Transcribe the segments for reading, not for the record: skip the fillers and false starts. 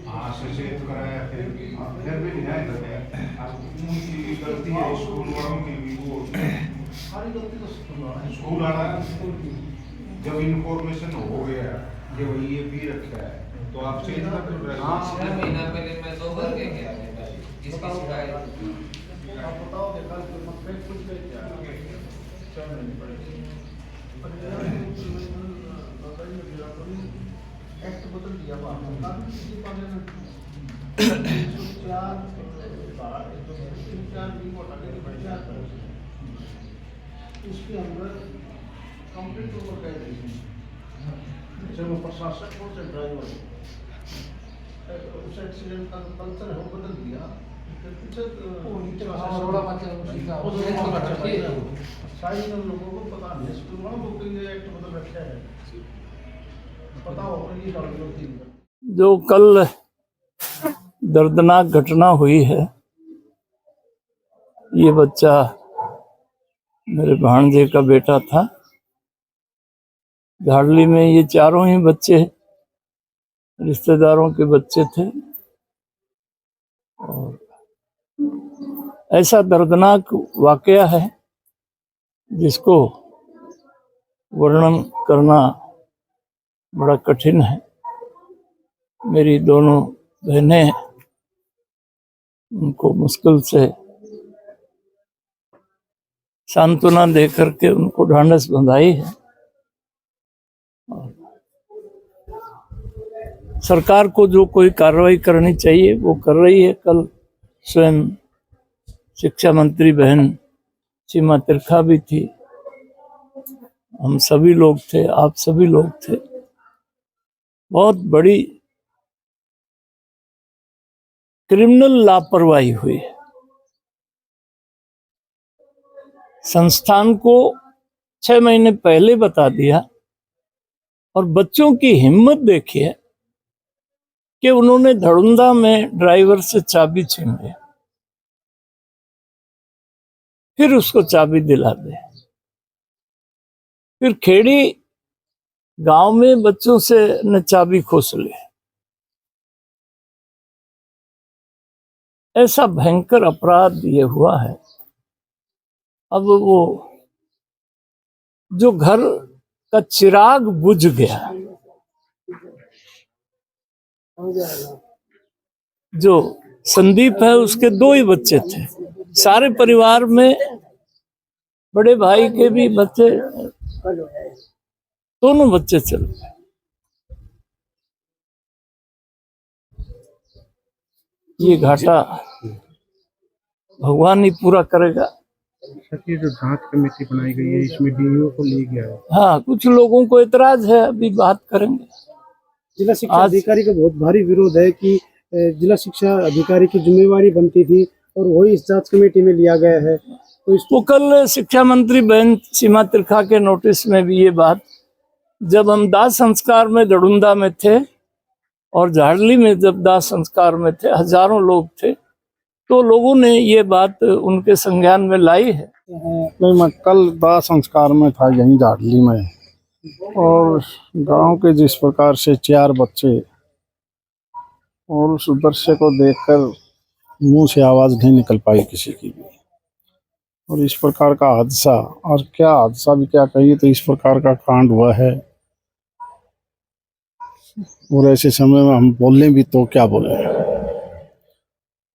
हाँ सचेत कराया फिर भी न्याय करते हैं। उनकी गलती है, स्कूल वालों की भी। वो सारी गलती तो स्कूल वाला जब इन्फॉर्मेशन हो गया कि भाई ये पी रखा है तो आप चेंज कर दो। हाँ 6 महीना पहले मैं 2 बार कह गया इसकी शिकायत। आप बताओ कि कल मत पे कुछ ले क्या 6 महीने पड़े एक्ट बदल दिया उसके अंदर कंप्लीट ओवर कर दी जब वो प्रशासक को से ड्राइवर उस एक्सीडेंट का कल्चर है वो बदल दिया। शायद लोगों को पता नहीं, स्कूल वालों को ये एक्ट बदल रखा है, पता हो ये गलती। जो कल दर्दनाक घटना हुई है, ये बच्चा मेरे भांजे का बेटा था। झाड़ली में ये चारों ही बच्चे रिश्तेदारों के बच्चे थे और ऐसा दर्दनाक वाकया है जिसको वर्णन करना बड़ा कठिन है। मेरी दोनों बहनें उनको मुश्किल से सांत्वना दे करके उनको ढांढस बंधाई है। सरकार को जो कोई कार्रवाई करनी चाहिए वो कर रही है। कल स्वयं शिक्षा मंत्री बहन सीमा तिरखा भी थी, हम सभी लोग थे, आप सभी लोग थे। बहुत बड़ी क्रिमिनल लापरवाही हुई है। संस्थान को 6 महीने पहले बता दिया और बच्चों की हिम्मत देखिए कि उन्होंने धड़ुंदा में ड्राइवर से चाबी छीन ली, फिर उसको चाबी दिला दे, फिर खेड़ी गांव में बच्चों से न चाबी खोस ले। ऐसा भयंकर अपराध ये हुआ है। अब वो जो घर का चिराग बुझ गया, जो संदीप है उसके 2 ही बच्चे थे, सारे परिवार में बड़े भाई के भी बच्चे, दोनों बच्चे चल गए। ये घाटा भगवान ही पूरा करेगा। ये जो जांच कमेटी बनाई गई है इसमें डीईओ को ले गया है। हाँ, कुछ लोगों को एतराज है, अभी बात करेंगे। जिला शिक्षा अधिकारी का बहुत भारी विरोध है कि जिला शिक्षा अधिकारी की जिम्मेवारी बनती थी और वही इस जांच कमेटी में लिया गया है। तो इसको कल शिक्षा मंत्री बहन सीमा तिरखा के नोटिस में भी ये बात, जब हम दाह संस्कार में दड़ुंदा में थे और झाड़ली में जब दाह संस्कार में थे, हजारों लोग थे, तो लोगों ने ये बात उनके संज्ञान में लाई है। नहीं, मैं कल दाह संस्कार में था यहीं झाड़ली में, और गांव के जिस प्रकार से 4 बच्चे, और उस दृश्य को देखकर मुंह से आवाज नहीं निकल पाई किसी की भी। और इस प्रकार का हादसा, और क्या हादसा भी क्या कहिए, तो इस प्रकार का कांड हुआ है। और ऐसे समय में हम बोलें भी तो क्या बोले।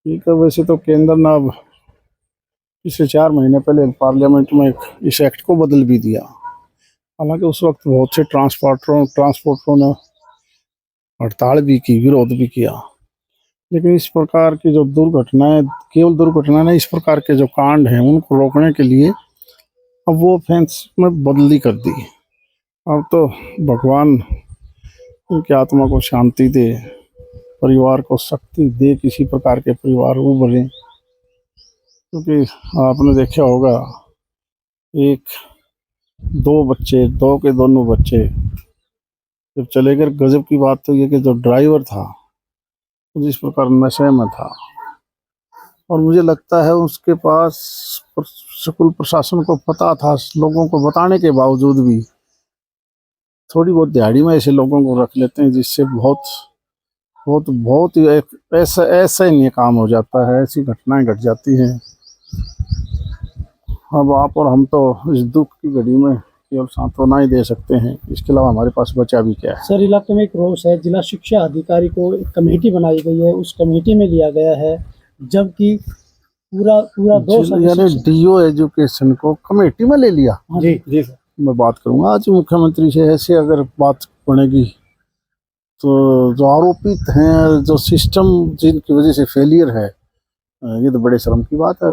ठीक है, वैसे तो केंद्र ने अब पिछले 4 महीने पहले पार्लियामेंट में इस एक्ट को बदल भी दिया। हालांकि उस वक्त बहुत से ट्रांसपोर्टरों ने हड़ताल भी की, विरोध भी किया, लेकिन इस प्रकार की जो दुर्घटनाएं, केवल दुर्घटना नहीं, इस प्रकार के जो कांड हैं उनको रोकने के लिए अब वो ऑफेंस में बदली कर दी। अब तो भगवान उनकी आत्मा को शांति दे, परिवार को शक्ति दे, किसी प्रकार के परिवार उभरे। क्योंकि आपने देखा होगा, 2 बच्चे, 2 के दोनों बच्चे जब चले गए। गजब की बात तो ये कि जो ड्राइवर था जिस प्रकार नशे में था, और मुझे लगता है उसके पास स्कूल प्रशासन को पता था, लोगों को बताने के बावजूद भी थोड़ी बहुत दिहाड़ी में ऐसे लोगों को रख लेते हैं जिससे बहुत ही ऐसा ऐसा ही नहीं काम हो जाता है, ऐसी घटनाएं घट जाती हैं। अब आप और हम तो इस दुख की घड़ी में केवल सांत्वना ही दे सकते हैं, इसके अलावा हमारे पास बचा भी क्या है। सर, इलाके में एक रोष है, जिला शिक्षा अधिकारी को एक कमेटी बनाई गई है, उस कमेटी में लिया गया है, जबकि पूरा 2 साल यानी डीओ एजुकेशन को कमेटी में ले लिया। जी जी सर। मैं बात करूंगा आज मुख्यमंत्री से, ऐसे अगर बात बनेगी तो जो आरोपित हैं, जो सिस्टम जिनकी वजह से फेलियर है, ये तो बड़े शर्म की बात है।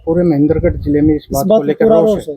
पूरे महेंद्रगढ़ जिले में इस बात को लेकर रोष है।